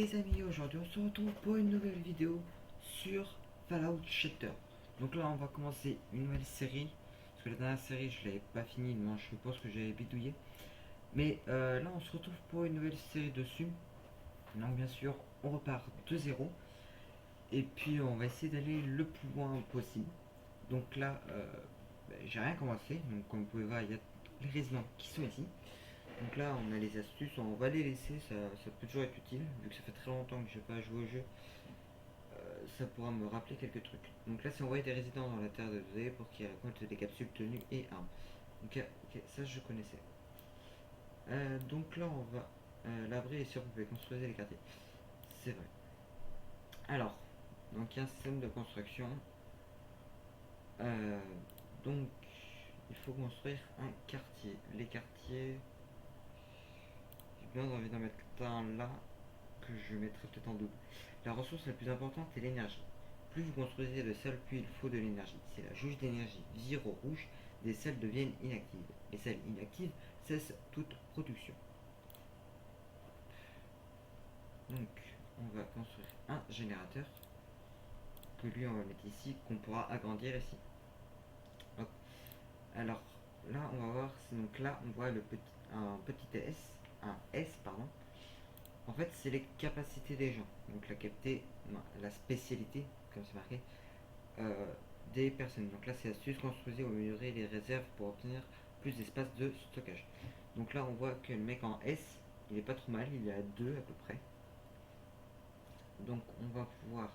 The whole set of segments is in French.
Les amis, aujourd'hui on se retrouve pour une nouvelle vidéo sur Fallout Shelter. Donc là on va commencer une nouvelle série, parce que la dernière série je l'avais pas finie, non je pense que j'avais bidouillé. Mais là on se retrouve pour une nouvelle série dessus. Donc bien sûr on repart de zéro, et puis on va essayer d'aller le plus loin possible. Donc là j'ai rien commencé, donc comme vous pouvez voir il y a les résidents qui sont ici. Donc là, on a les astuces, on va les laisser, ça peut toujours être utile, vu que ça fait très longtemps que je n'ai pas joué au jeu, ça pourra me rappeler quelques trucs. Donc là, c'est envoyer des résidents dans la terre de Zé pour qu'ils récoltent des capsules tenues et armes. Ok, ok, ça je connaissais. Donc là, on va l'abri est surpeuplé, construire les quartiers. C'est vrai. Alors, donc il y a un système de construction. Euh, donc, il faut construire un quartier. Les quartiers, j'ai bien envie d'en mettre un là, que je mettrai peut-être en double. La ressource la plus importante est l'énergie. Plus vous construisez de sel, plus il faut de l'énergie. Si la jauge d'énergie vire au rouge, des sels deviennent inactives. Les sels inactives cessent toute production. Donc, on va construire un générateur, que lui on va mettre ici, qu'on pourra agrandir ici. Hop. Alors, là on va voir, donc là on voit un petit S, un S pardon. En fait, c'est les capacités des gens. Donc la spécialité, comme c'est marqué, euh, des personnes. Donc là, c'est astuce, construisez ou améliorez les réserves pour obtenir plus d'espace de stockage. Donc là, on voit que le mec en S, il est pas trop mal, il est à 2 à peu près. Donc on va pouvoir,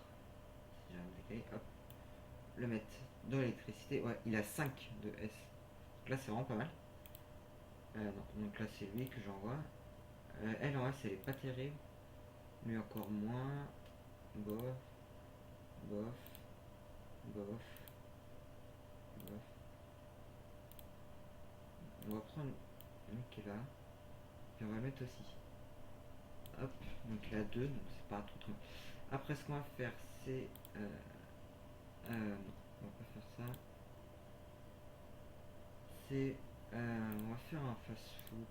si j'ai un décalé, hop, le mettre dans l'électricité. Ouais, il a 5 de S. Donc là, c'est vraiment pas mal. Non, donc là, c'est lui que j'envoie. Elle en S, elle est pas terrible. Lui encore moins. Bof, bof, bof, bof. On va prendre le mec qui est là. Et on va le mettre aussi. Hop, donc il a 2, donc c'est pas trop. Après, ce qu'on va faire, c'est. Non, on va pas faire ça. C'est. On va faire un fast food.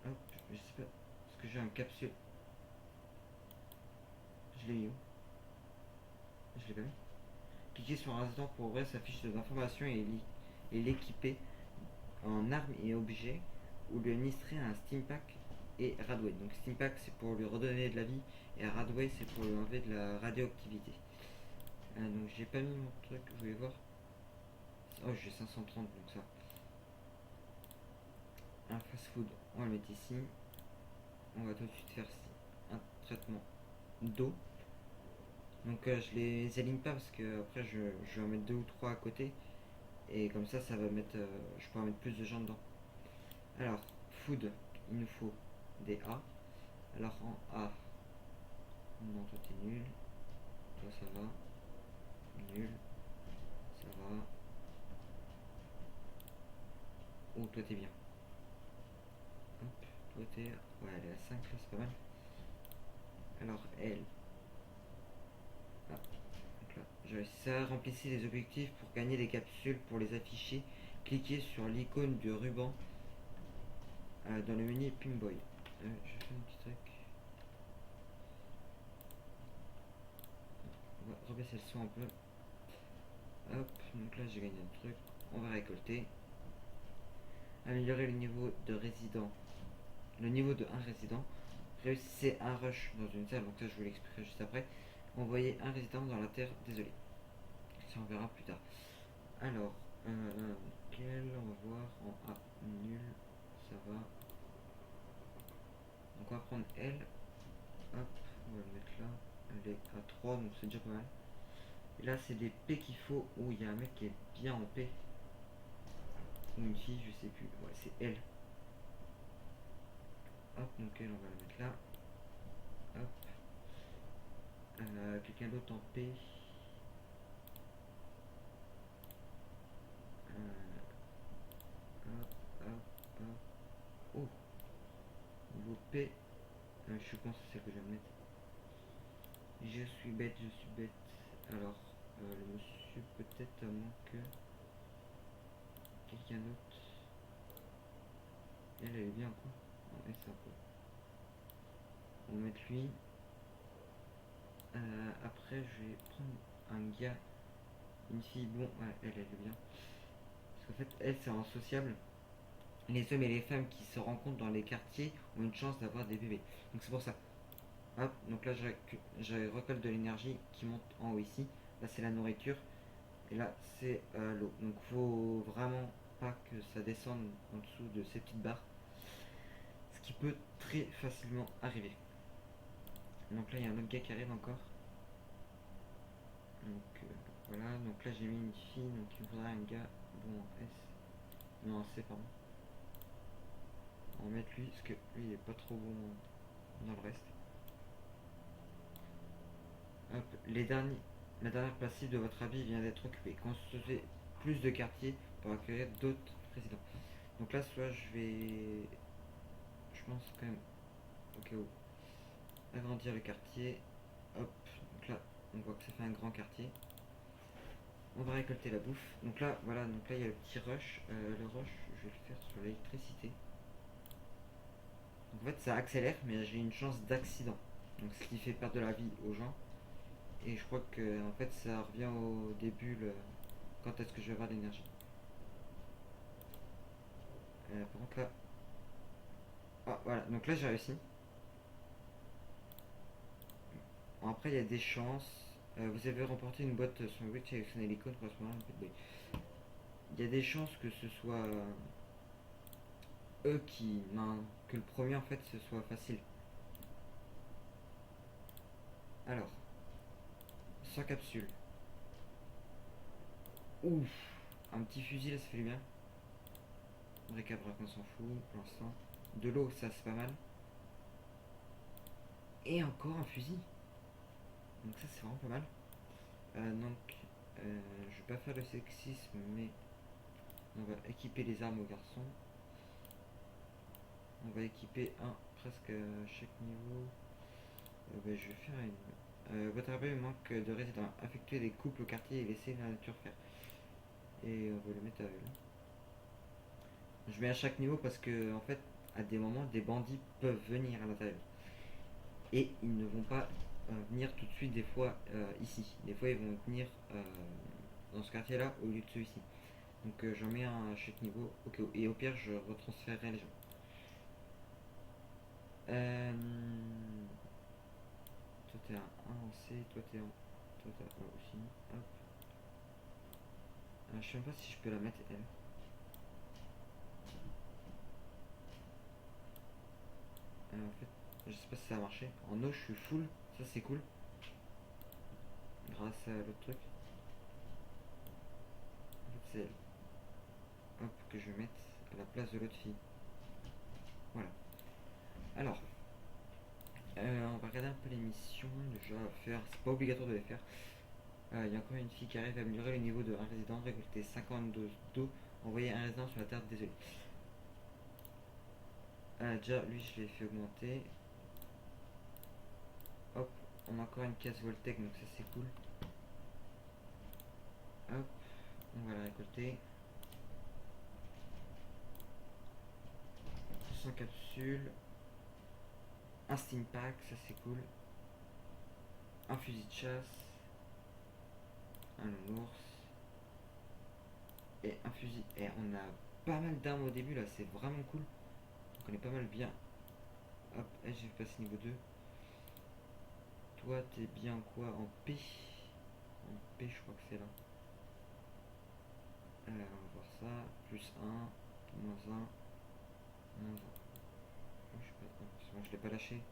Hop, je sais pas. Parce que j'ai un capsule. Je l'ai mis où? Je l'ai pas mis. Cliquez sur un instant pour ouvrir sa fiche d'information et l'équiper en armes et objets ou lui administrer un Steampack et Radway. Donc Steampack c'est pour lui redonner de la vie et Radway c'est pour lui enlever de la radioactivité. Donc j'ai pas mis mon truc, vous voulez voir. Oh j'ai 530 donc ça. Un fast food, on va le mettre ici. On va tout de suite faire un traitement d'eau. Donc je les aligne pas parce que après je vais en mettre deux ou trois à côté. Et comme ça va mettre. Je pourrais mettre plus de gens dedans. Alors, food, il nous faut des A. Alors en A, non, toi t'es nul. Toi ça va. Nul. Ça va. Oh, toi t'es bien. Hop, toi t'es. Ouais, elle est à 5 là, c'est pas mal. Alors, elle. Ah, donc là, j'ai réussi ça. Remplissez les objectifs pour gagner des capsules pour les afficher. Cliquez sur l'icône du ruban dans le menu Pinboy. Je fais un petit truc. On va rebaisser le son un peu. Hop, donc là j'ai gagné un truc. On va récolter. Améliorer le niveau de résident. Le niveau de un résident. Réussissez un rush dans une salle. Donc ça je vous l'expliquerai juste après. Envoyez un résident dans la terre désolé. Ça on verra plus tard. Alors, quel on va voir en A. Nul. Ça va. Donc on va prendre elle. Hop, on va le mettre là. Elle est à 3 donc c'est déjà pas mal. Et là c'est des P qu'il faut. Où il y a un mec qui est bien en P. Ou une fille, je sais plus. Ouais, c'est elle. Hop, donc elle, on va la mettre là. Hop. Quelqu'un d'autre en P. Hop, hop, hop. Oh, niveau P. Je pense que c'est ce que je vais mettre. Je suis bête, je suis bête. Alors, le monsieur, peut-être à moins que quelqu'un d'autre. Elle est bien quoi. Non, elle c'est un peu. On va mettre lui. Après, je vais prendre un gars, une fille. Bon, ouais, elle est bien. Parce qu'en fait, elle, c'est en sociable. Les hommes et les femmes qui se rencontrent dans les quartiers ont une chance d'avoir des bébés. Donc c'est pour ça. Hop, donc là, je récolte de l'énergie qui monte en haut ici. Là, c'est la nourriture. Et là, c'est l'eau. Donc faut vraiment pas que ça descende en dessous de ces petites barres. Ce qui peut très facilement arriver. Donc là, il y a un autre gars qui arrive encore. Donc voilà, donc là j'ai mis une fille, donc il me faudra un gars, bon en S, non en C pardon. On va mettre lui, parce que lui il est pas trop bon dans le reste. Hop, la dernière passive de votre avis vient d'être occupée. Construisez plus de quartiers pour accueillir d'autres présidents. Donc là soit je pense quand même, au cas où, agrandir le quartier. Hop, donc là on voit que ça fait un grand quartier. On va récolter la bouffe. Donc là, voilà, donc là il y a le petit rush. Le rush, je vais le faire sur l'électricité. Donc en fait, ça accélère, mais j'ai une chance d'accident. Donc ce qui fait perdre de la vie aux gens. Et je crois que en fait, ça revient au début, quand est-ce que je vais avoir l'énergie. Par contre là, ah voilà, donc là j'ai réussi. Bon, après, il y a des chances. Vous avez remporté une boîte sur le Witch avec l'icône correspondant à un peu de bruit. Il y a des chances que ce soit eux qui. Non, que le premier en fait ce soit facile. Alors, sans capsule. Ouf, un petit fusil là ça fait du bien. Bric-à-brac on s'en fout pour l'instant. De l'eau ça c'est pas mal. Et encore un fusil. Donc ça c'est vraiment pas mal. Donc je vais pas faire le sexisme mais on va équiper les armes aux garçons. On va équiper un presque à chaque niveau. Je vais faire une. Votre appel manque de résidents. Affectuer des couples au quartier et laisser la nature faire. Et on va le mettre à elle. Je mets à chaque niveau parce que en fait à des moments des bandits peuvent venir à l'intérieur. Et ils ne vont pas venir tout de suite des fois ici. Des fois ils vont venir dans ce quartier là au lieu de celui-ci. Donc j'en mets un à chaque niveau. Okay. Et au pire je retransférerai les gens. Toi t'es un 1 en C, toi t'es en. Toi t'as A aussi. Hop. Je sais même pas si je peux la mettre elle. En fait, je sais pas si ça a marché. En eau je suis full, ça c'est cool. Grâce à l'autre truc. En fait c'est elle. Hop, que je vais mettre à la place de l'autre fille. Voilà. Alors, on va regarder un peu les missions déjà à faire. C'est pas obligatoire de les faire. Il y a encore une fille qui arrive à améliorer le niveau de un résident, récolter 52 d'eau, envoyer un résident sur la terre, désolé. Déjà, lui, je l'ai fait augmenter. Hop, on a encore une case Voltec, donc ça c'est cool. Hop, on va la récolter. 100 capsules. Un steam pack, ça c'est cool. Un fusil de chasse. Un ours. Et un fusil. Et on a pas mal d'armes au début là, c'est vraiment cool. On connaît pas mal bien. Hop, et j'ai passé niveau 2. Toi, t'es bien quoi en P? En P, je crois que c'est là. On va voir ça. Plus 1, moins 1, moins 1. Je sais pas, c'est bon, je l'ai pas lâché.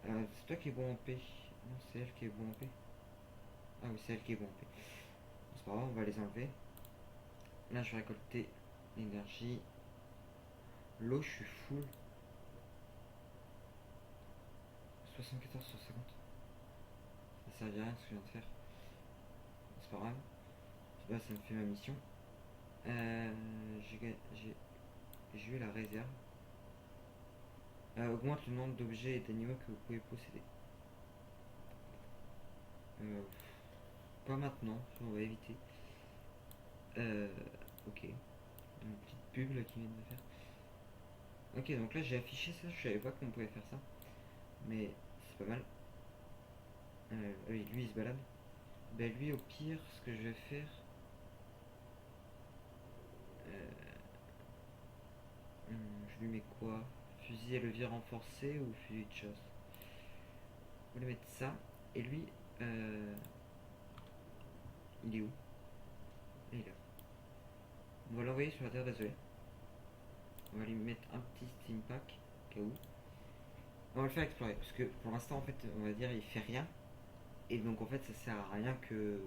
C'est toi qui est bon en P. Non, c'est elle qui est bon en P. Ah oui, c'est elle qui est bon en P. C'est pas grave, on va les enlever. Là, je vais récolter l'énergie. L'eau, je suis full. 74 sur 50. Ça servit à rien ce que je viens de faire. C'est pas grave. Là, ça me fait ma mission. J'ai eu la réserve. Augmente le nombre d'objets et d'animaux que vous pouvez posséder. Pas maintenant, on va éviter. Ok. Une petite pub là qui vient de faire. Ok, donc là j'ai affiché ça, je savais pas qu'on pouvait faire ça. Mais c'est pas mal. Oui, lui il se balade. Ben lui au pire, ce que je vais faire... je lui mets quoi? Fusil à levier renforcé ou fusil de chasse? On va lui mettre ça. Et lui, il est où? Il est là. On va l'envoyer sur la Terre désolée. On va lui mettre un petit steam pack, au cas où. On va le faire explorer, parce que pour l'instant, en fait, on va dire, il fait rien. Et donc, en fait, ça sert à rien que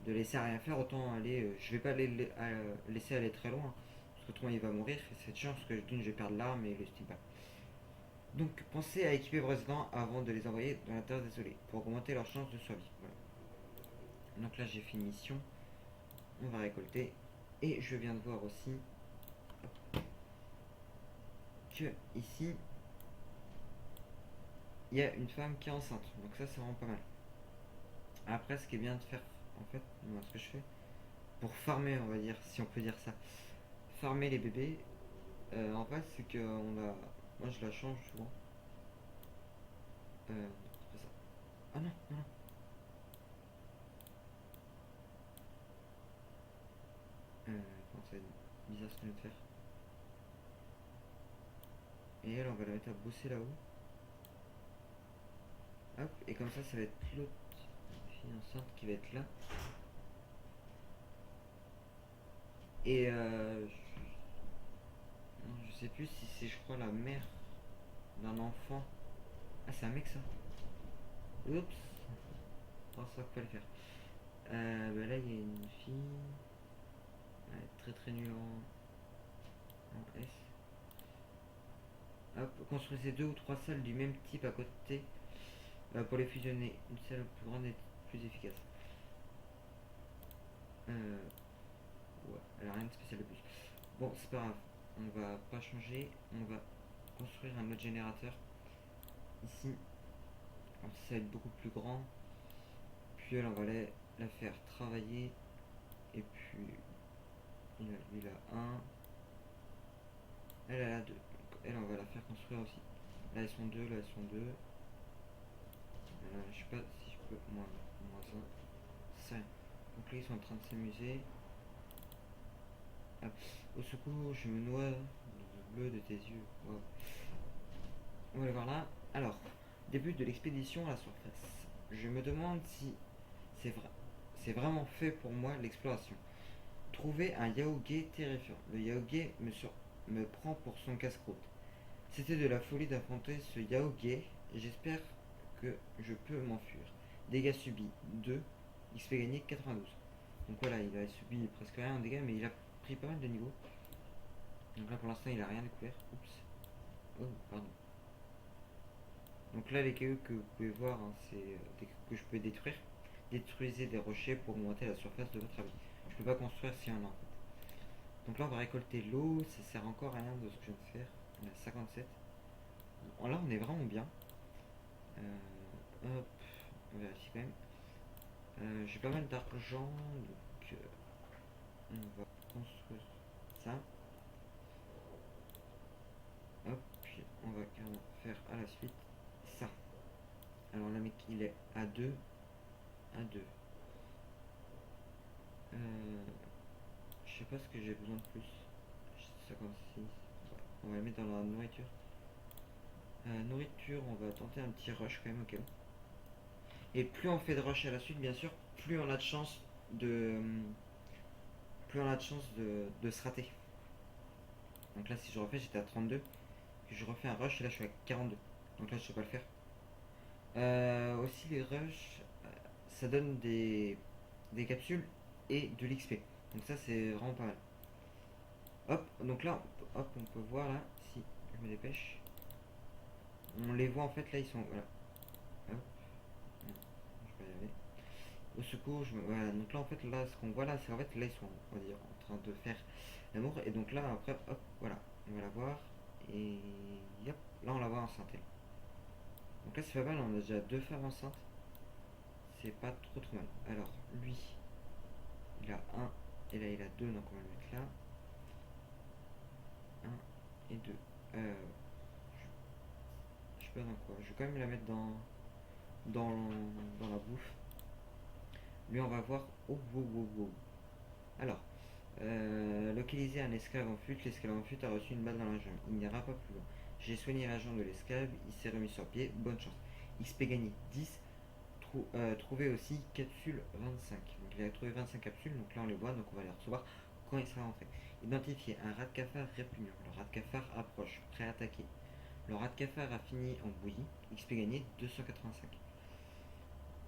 de laisser à rien faire. Autant aller, je vais pas laisser aller très loin, parce qu'autrement, il va mourir. Et c'est de chance que d'une, je vais perdre l'arme et le steam pack. Donc, pensez à équiper vos résidents avant de les envoyer dans la Terre désolée, pour augmenter leurs chances de survie. Voilà. Donc là, j'ai fait une mission. On va récolter. Et je viens de voir aussi que ici, il y a une femme qui est enceinte. Donc ça, c'est vraiment pas mal. Après, ce qui est bien de faire, en fait, moi, ce que je fais, pour farmer, on va dire, si on peut dire ça, farmer les bébés, en fait, c'est que moi, je la change souvent. C'est ça. Ah non, non, non. Comment ça va être bizarre ce qu'on vient de faire. Et elle, on va la mettre à bosser là-haut. Hop, et comme ça va être l'autre fille enceinte qui va être là. Et non, je sais plus si c'est, je crois, la mère d'un enfant. Ah, c'est un mec ça. Oups. Je pense pas le faire. Bah là, il y a une fille. Elle est très très nulle en S. Hop, construisez 2 ou 3 salles du même type à côté pour les fusionner. Une salle plus grande et plus efficace. Ouais, elle a rien de spécial de plus. Bon, c'est pas grave. On va pas changer. On va construire un autre générateur ici. Alors, ça va être beaucoup plus grand. Puis elle, on va la faire travailler. Et puis, lui, il a un. Elle a 2. Elle, on va la faire construire aussi. Là, elles sont deux. Là, elles sont deux. Je sais pas si je peux. Moins ça. Donc là, ils sont en train de s'amuser. Ah, au secours, je me noie dans le bleu de tes yeux. Wow. On va le voir là. Alors, début de l'expédition à la surface. Je me demande si c'est vraiment fait pour moi l'exploration. Trouver un Yaogué terrifiant. Le Yaogué me prend pour son casse-croûte. C'était de la folie d'affronter ce Yaogué et j'espère que je peux m'enfuir. Dégâts subis 2, XP gagné 92. Donc voilà, il a subi presque rien en dégâts, mais il a pris pas mal de niveaux. Donc là pour l'instant il a rien découvert. Oups. Oh, pardon. Donc là les KE que vous pouvez voir, hein, c'est des KE que je peux détruire. Détruisez des rochers pour augmenter la surface de votre avis. Je peux pas construire s'il y en a en fait. Donc là on va récolter l'eau, ça sert encore à rien de ce que je viens de faire. On a 57. Bon, là on est vraiment bien. Hop, on vérifie quand même. J'ai pas mal d'argent, donc on va construire ça. Hop, puis on va carrément faire à la suite ça. Alors là mec il est à 2. À 2. Je sais pas ce que j'ai besoin de plus. 56. On va le mettre dans la nourriture. Nourriture, on va tenter un petit rush quand même au cas où. Et plus on fait de rush à la suite, bien sûr, plus on a de chance de. Plus on a de chance de se rater. Donc là, si je refais, j'étais à 32. Puis je refais un rush et là, je suis à 42. Donc là, je sais pas le faire. Aussi, les rushs, ça donne des capsules et de l'XP. Donc ça, c'est vraiment pas mal. Hop, donc là, hop, on peut voir là, si je me dépêche. On les voit en fait, là, ils sont. Voilà. Hop. Non, je vais y aller. Au secours, voilà. Donc là, en fait, là, ce qu'on voit là, c'est en fait, là, ils sont, on va dire, en train de faire l'amour. Et donc là, après, hop, voilà. On va la voir. Et hop, là, on la voit enceinte. Donc là, c'est pas mal, on a déjà 2 femmes enceintes. C'est pas trop trop mal. Alors, lui, il a un. Et là, il a 2, donc on va le mettre là. 1 et 2. Je sais celui-là dans quoi? Je vais quand même la mettre dans, dans la bouffe. Lui, on va voir. Oh, wow, wow, wow. Alors, localiser un esclave en fuite. L'esclave en fuite a reçu une balle dans la jambe. Il n'ira pas plus loin. J'ai soigné la jambe de l'esclave. Il s'est remis sur pied. Bonne chance. XP gagné 10. Trouver aussi capsule 25. Donc il a trouvé 25 capsules. Donc là, on les voit. Donc on va les recevoir quand il sera rentré. Identifier un rat de cafard répugnant. Le rat de cafard approche. Prêt à attaquer. Le rat de cafard a fini en bouillie. XP gagné 285.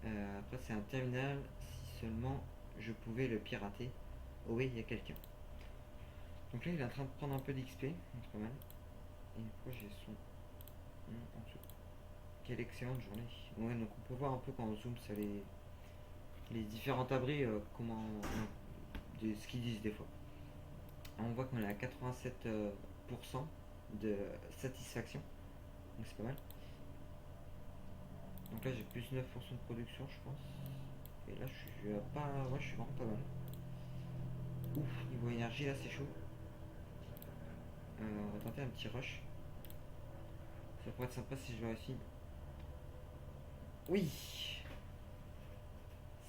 Après, c'est un terminal. Si seulement je pouvais le pirater. Oh oui, il y a quelqu'un. Donc là, il est en train de prendre un peu d'XP. C'est pas mal. Et pourquoi j'ai son en dessous. Quelle excellente journée. Ouais, donc on peut voir un peu quand on zoome sur les différents abris, comment, ce qu'ils disent des fois. On voit qu'on est à 87% de satisfaction. Donc c'est pas mal. Donc là, j'ai plus 9% de production, je pense. Et là, je suis pas. Ouais, je suis vraiment pas mal. Ouf, niveau énergie, là, c'est chaud. On va tenter un petit rush. Ça pourrait être sympa si je le réussis. Oui!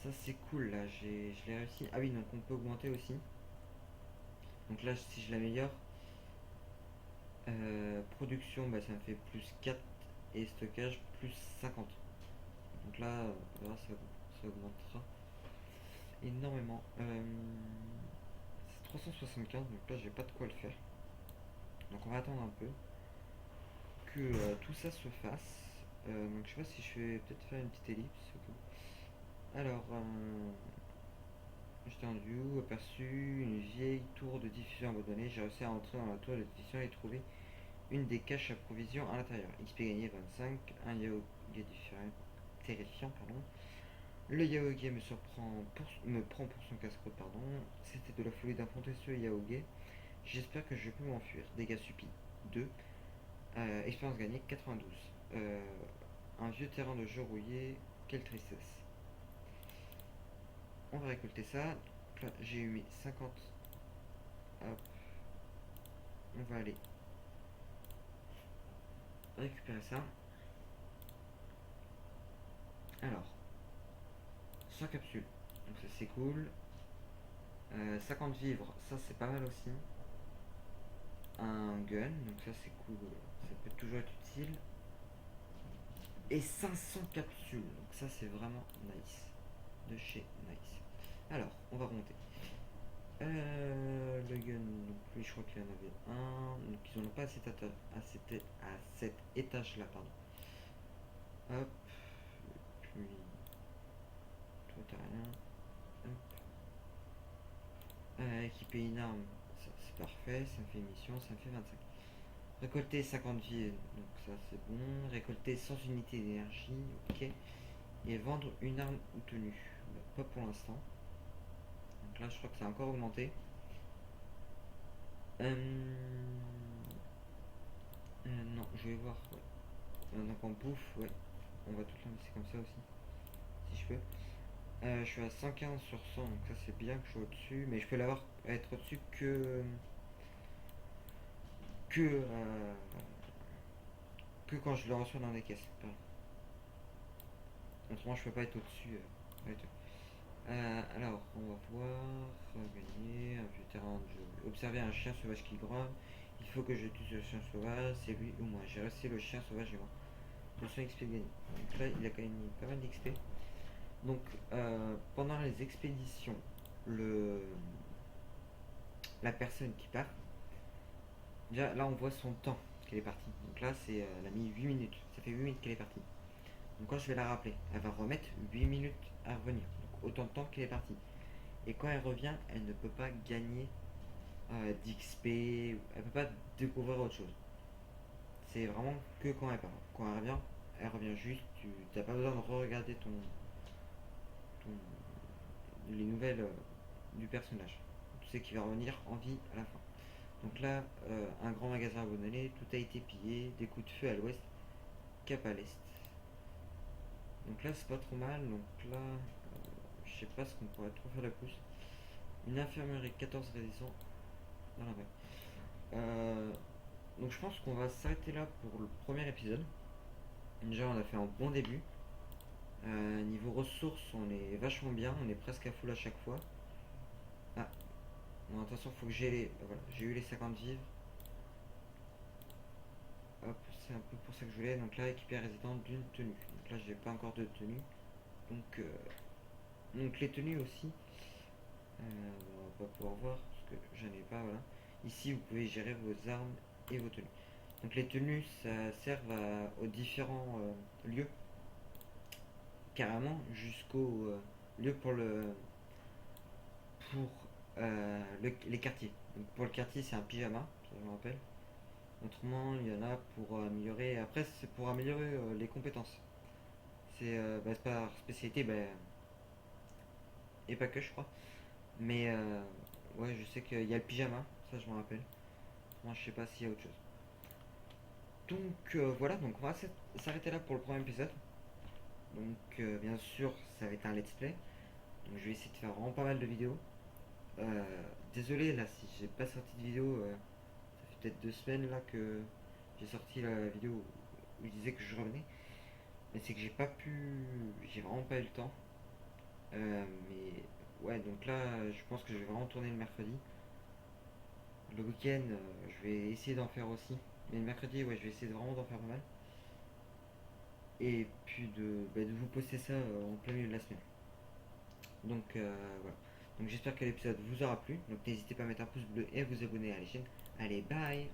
Ça, c'est cool, là. Je l'ai réussi. Ah oui, donc on peut augmenter aussi. Donc là, si je l'améliore, production, bah, ça me fait plus 4 et stockage plus 50. Donc là, voilà, ça augmentera énormément. C'est 375, donc là, j'ai pas de quoi le faire. Donc on va attendre un peu que tout ça se fasse. Donc je sais pas si je vais peut-être faire une petite ellipse. Alors, j'étais rendu où? Aperçu une vieille tour de diffusion abandonnée. J'ai réussi à entrer dans la tour de diffusion et trouver une des caches à provisions à l'intérieur. XP gagné 25, un yaourt terrifiant, pardon. Le Yaoge me prend pour son casse-croûte, pardon. C'était de la folie d'affronter ce Yaoge. J'espère que je peux m'enfuir. Dégâts subis 2. Expérience gagnée 92. Un vieux terrain de jeu rouillé. Quelle tristesse. On va récolter ça. Là, j'ai eu 50. Hop. On va aller récupérer ça. Alors, 100 capsules. Donc ça c'est cool. 50 vivres, ça c'est pas mal aussi. Un gun, donc ça c'est cool. Ça peut toujours être utile. Et 500 capsules, donc ça c'est vraiment nice. De chez Nice. Alors, on va remonter. Le gun, donc lui je crois qu'il y en avait un. Donc ils en ont pas à cet étage là, pardon. Hop. Puis. Toi t'as rien. Hop. Équiper une arme, c'est parfait, ça me fait une mission, ça me fait 25. Récolter 50 vies, donc ça c'est bon. Récolter 100 unités d'énergie, ok. Et vendre une arme ou tenue. Bah, pas pour l'instant. Donc là je crois que ça a encore augmenté. Non, je vais voir. Ouais. Donc en bouffe, ouais. On va tout l'investir comme ça aussi. Si je peux. Je suis à 115 sur 100, donc ça c'est bien que je sois au-dessus. Mais je peux l'avoir être au-dessus que que quand je le reçois dans les caisses. Pardon. Autrement, je peux pas être au-dessus. Alors, on va voir. Gagner un vieux terrain de jeu. Observer un chien sauvage qui grogne. Il faut que je tue ce chien sauvage. C'est lui ou moi. J'ai resté le chien sauvage et moi. 200 XP gagné. Donc là, il a quand même mis pas mal d'XP. Donc, pendant les expéditions, la personne qui part, déjà là, on voit son temps qu'elle est partie. Donc là, elle a mis 8 minutes. Ça fait 8 minutes qu'elle est partie. Donc quand je vais la rappeler, elle va remettre 8 minutes à revenir. Donc autant de temps qu'elle est partie. Et quand elle revient, elle ne peut pas gagner d'XP, elle peut pas découvrir autre chose. C'est vraiment que quand elle part. Quand elle revient juste, tu n'as pas besoin de re-regarder les nouvelles du personnage. Tu sais qu'il va revenir en vie à la fin. Donc là, un grand magasin abandonné, tout a été pillé, des coups de feu à l'ouest, cap à l'est. Donc là, c'est pas trop mal. Donc là, je sais pas ce qu'on pourrait trop faire de plus. Une infirmerie, 14 résistants dans la rue. Donc je pense qu'on va s'arrêter là pour le premier épisode. Déjà, on a fait un bon début. Niveau ressources, on est vachement bien. On est presque à full à chaque fois. Ah, bon, attention, faut que j'ai les. Voilà, j'ai eu les 50 vivres. Hop, c'est un peu pour ça que je voulais. Donc là, équiper résident d'une tenue. Donc là, j'ai pas encore de tenue. Donc les tenues aussi. On va pas pouvoir voir parce que j'en ai pas. Voilà. Ici, vous pouvez gérer vos armes et vos tenues. Donc les tenues, ça sert aux différents lieux, carrément, jusqu'au lieu pour les quartiers. Donc pour le quartier, c'est un pyjama, ça je me rappelle. Autrement, il y en a pour améliorer. Après, c'est pour améliorer les compétences. C'est par spécialité, et pas que, je crois. Mais ouais, je sais qu'il y a le pyjama, ça je me rappelle. Moi, je sais pas s'il y a autre chose. Donc voilà, donc on va s'arrêter là pour le premier épisode. Donc bien sûr, ça va être un let's play. Donc je vais essayer de faire vraiment pas mal de vidéos. Euh, Désolé là si j'ai pas sorti de vidéo. Ça fait peut-être 2 semaines là que j'ai sorti la vidéo où je disais que je revenais. Mais c'est que j'ai vraiment pas eu le temps. Mais ouais, donc là, je pense que je vais vraiment tourner le mercredi. Le week-end, je vais essayer d'en faire aussi. Mais le mercredi, ouais, je vais essayer vraiment d'en faire pas mal. Et puis de vous poster ça en plein milieu de la semaine. Donc voilà. Donc j'espère que l'épisode vous aura plu. Donc n'hésitez pas à mettre un pouce bleu et à vous abonner à la chaîne. Allez, bye!